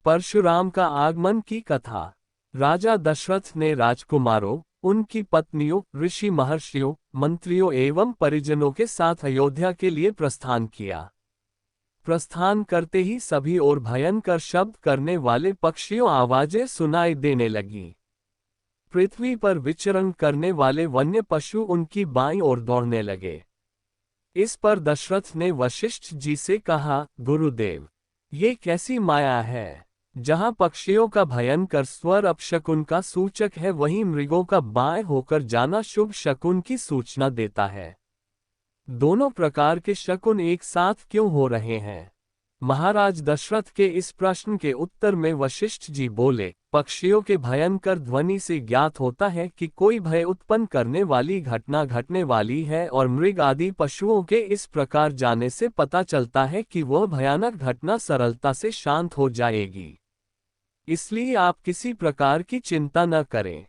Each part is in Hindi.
परशुराम का आगमन की कथा। राजा दशरथ ने राजकुमारों, उनकी पत्नियों, ऋषि महर्षियों, मंत्रियों एवं परिजनों के साथ अयोध्या के लिए प्रस्थान किया। प्रस्थान करते ही सभी ओर भयंकर शब्द करने वाले पक्षियों आवाजें सुनाई देने लगीं। पृथ्वी पर विचरण करने वाले वन्य पशु उनकी बाईं ओर दौड़ने लगे। इस पर दशरथ ने वशिष्ठ जी से कहा, गुरुदेव, ये कैसी माया है? जहां पक्षियों का भयंकर स्वर अपशकुन का सूचक है, वहीं मृगों का बाएं होकर जाना शुभ शकुन की सूचना देता है। दोनों प्रकार के शकुन एक साथ क्यों हो रहे हैं? महाराज दशरथ के इस प्रश्न के उत्तर में वशिष्ठ जी बोले, पक्षियों के भयंकर ध्वनि से ज्ञात होता है कि कोई भय उत्पन्न करने वाली घटना घटने वाली है, और मृग आदि पशुओं के इस प्रकार जाने से पता चलता है कि वह भयानक घटना सरलता से शांत हो जाएगी। इसलिए आप किसी प्रकार की चिंता न करें।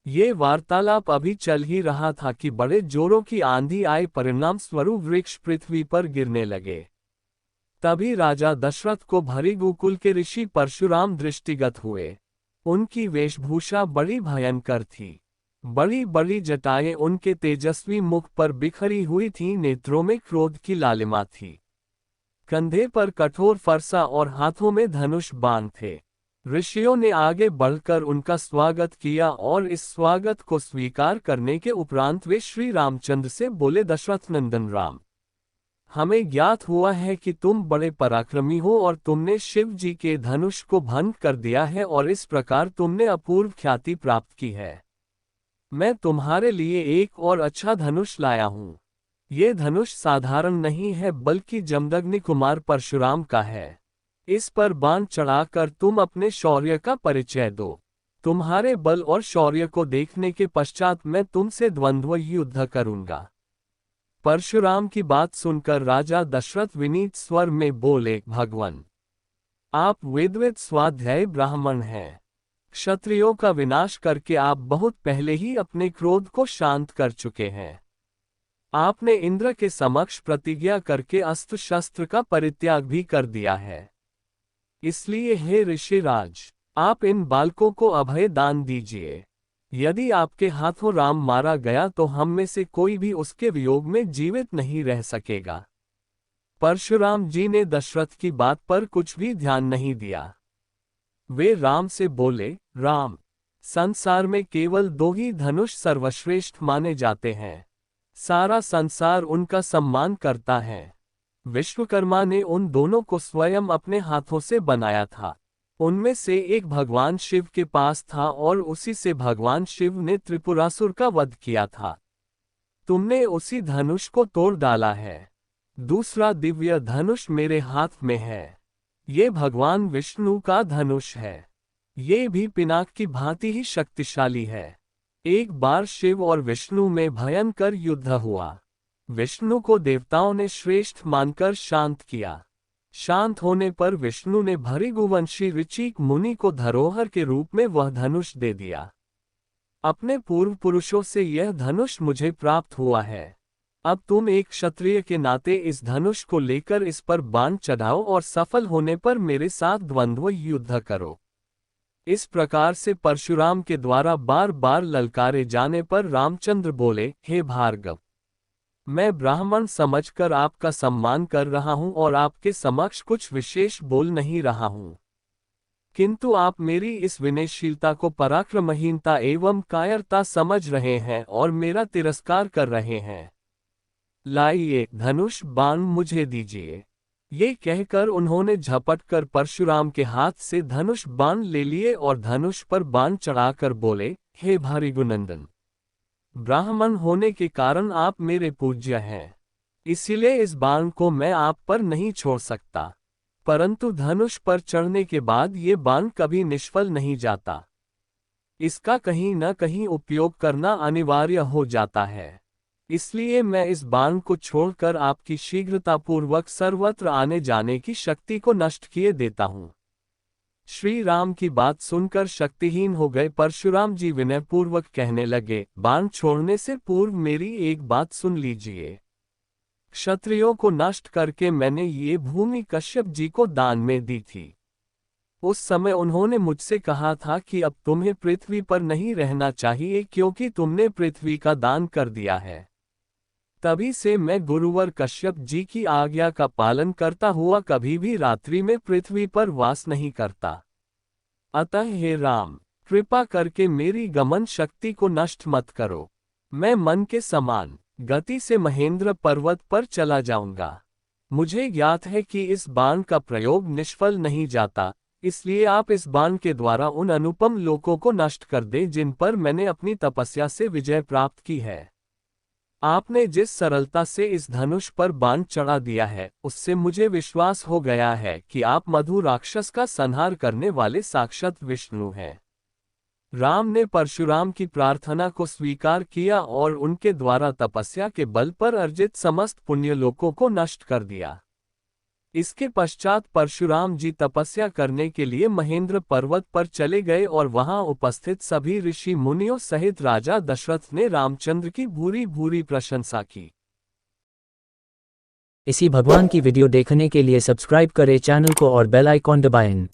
ये वार्तालाप अभी चल ही रहा था कि बड़े जोरों की आंधी आई, परिणाम स्वरूप वृक्ष पृथ्वी पर गिरने लगे। तभी राजा दशरथ को भृगुकुल के ऋषि परशुराम दृष्टिगत हुए। उनकी वेशभूषा बड़ी भयंकर थी। बड़ी बड़ी जटाएं उनके तेजस्वी मुख पर बिखरी हुई थीं, नेत्रों में क्रोध की लालिमा थी। कंधे पर कठोर फरसा और हाथों में धनुष बाण थे। ऋषियों ने आगे बढ़कर उनका स्वागत किया, और इस स्वागत को स्वीकार करने के उपरांत वे श्री रामचंद्र से बोले, दशरथ नंदन राम, हमें ज्ञात हुआ है कि तुम बड़े पराक्रमी हो और तुमने शिव जी के धनुष को भंग कर दिया है, और इस प्रकार तुमने अपूर्व ख्याति प्राप्त की है। मैं तुम्हारे लिए एक और अच्छा धनुष लाया हूँ। ये धनुष साधारण नहीं है, बल्कि जमदग्नि कुमार परशुराम का है। इस पर बाण चढ़ाकर तुम अपने शौर्य का परिचय दो। तुम्हारे बल और शौर्य को देखने के पश्चात मैं तुमसे द्वंद्व युद्ध करूंगा। परशुराम की बात सुनकर राजा दशरथ विनीत स्वर में बोले, भगवान, आप वेदविद स्वाध्यायी ब्राह्मण हैं। क्षत्रियों का विनाश करके आप बहुत पहले ही अपने क्रोध को शांत कर चुके हैं। आपने इंद्र के समक्ष प्रतिज्ञा करके अस्त्र शस्त्र का परित्याग भी कर दिया है। इसलिए हे ऋषिराज, आप इन बालकों को अभय दान दीजिए। यदि आपके हाथों राम मारा गया तो हम में से कोई भी उसके वियोग में जीवित नहीं रह सकेगा। परशुराम जी ने दशरथ की बात पर कुछ भी ध्यान नहीं दिया। वे राम से बोले, राम, संसार में केवल दो ही धनुष सर्वश्रेष्ठ माने जाते हैं। सारा संसार उनका सम्मान करता है। विश्वकर्मा ने उन दोनों को स्वयं अपने हाथों से बनाया था। उनमें से एक भगवान शिव के पास था, और उसी से भगवान शिव ने त्रिपुरासुर का वध किया था। तुमने उसी धनुष को तोड़ डाला है। दूसरा दिव्य धनुष मेरे हाथ में है। ये भगवान विष्णु का धनुष है। ये भी पिनाक की भांति ही शक्तिशाली है। एक बार शिव और विष्णु में भयंकर युद्ध हुआ। विष्णु को देवताओं ने श्रेष्ठ मानकर शांत किया। शांत होने पर विष्णु ने भृगुवंशी ऋचिक मुनि को धरोहर के रूप में वह धनुष दे दिया। अपने पूर्व पुरुषों से यह धनुष मुझे प्राप्त हुआ है। अब तुम एक क्षत्रिय के नाते इस धनुष को लेकर इस पर बाण चढ़ाओ, और सफल होने पर मेरे साथ द्वंद्व युद्ध करो। इस प्रकार से परशुराम के द्वारा बार बार ललकारे जाने पर रामचंद्र बोले, हे भार्गव, मैं ब्राह्मण समझकर आपका सम्मान कर रहा हूं और आपके समक्ष कुछ विशेष बोल नहीं रहा हूं। किंतु आप मेरी इस विनयशीलता को पराक्रमहीनता एवं कायरता समझ रहे हैं और मेरा तिरस्कार कर रहे हैं। लाइए, धनुष बाण मुझे दीजिए। ये कहकर उन्होंने झपटकर परशुराम के हाथ से धनुष बाण ले लिए और धनुष पर बाण चढ़ाकर बोले, हे भृगुनंदन, ब्राह्मण होने के कारण आप मेरे पूज्य हैं। इसीलिए इस बाण को मैं आप पर नहीं छोड़ सकता। परंतु धनुष पर चढ़ने के बाद ये बाण कभी निष्फल नहीं जाता। इसका कहीं न कहीं उपयोग करना अनिवार्य हो जाता है। इसलिए मैं इस बाण को छोड़कर आपकी शीघ्रतापूर्वक सर्वत्र आने जाने की शक्ति को नष्ट किए देता हूं। श्री राम की बात सुनकर शक्तिहीन हो गए परशुराम जी विनयपूर्वक कहने लगे, बाण छोड़ने से पूर्व मेरी एक बात सुन लीजिए। क्षत्रियों को नष्ट करके मैंने ये भूमि कश्यप जी को दान में दी थी। उस समय उन्होंने मुझसे कहा था कि अब तुम्हें पृथ्वी पर नहीं रहना चाहिए क्योंकि तुमने पृथ्वी का दान कर दिया है। तभी से मैं गुरुवर कश्यप जी की आज्ञा का पालन करता हुआ कभी भी रात्रि में पृथ्वी पर वास नहीं करता। अतः हे राम, कृपा करके मेरी गमन शक्ति को नष्ट मत करो। मैं मन के समान गति से महेंद्र पर्वत पर चला जाऊंगा। मुझे ज्ञात है कि इस बाण का प्रयोग निष्फल नहीं जाता, इसलिए आप इस बाण के द्वारा उन अनुपम लोकों को नष्ट कर दें जिन पर मैंने अपनी तपस्या से विजय प्राप्त की है। आपने जिस सरलता से इस धनुष पर बाण चढ़ा दिया है, उससे मुझे विश्वास हो गया है कि आप मधु राक्षस का संहार करने वाले साक्षात विष्णु हैं। राम ने परशुराम की प्रार्थना को स्वीकार किया और उनके द्वारा तपस्या के बल पर अर्जित समस्त पुण्यलोकों को नष्ट कर दिया। इसके पश्चात परशुराम जी तपस्या करने के लिए महेंद्र पर्वत पर चले गए और वहां उपस्थित सभी ऋषि मुनियों सहित राजा दशरथ ने रामचंद्र की भूरी भूरी प्रशंसा की। इसी भगवान की वीडियो देखने के लिए सब्सक्राइब करें चैनल को और बेल आइकॉन दबाएं।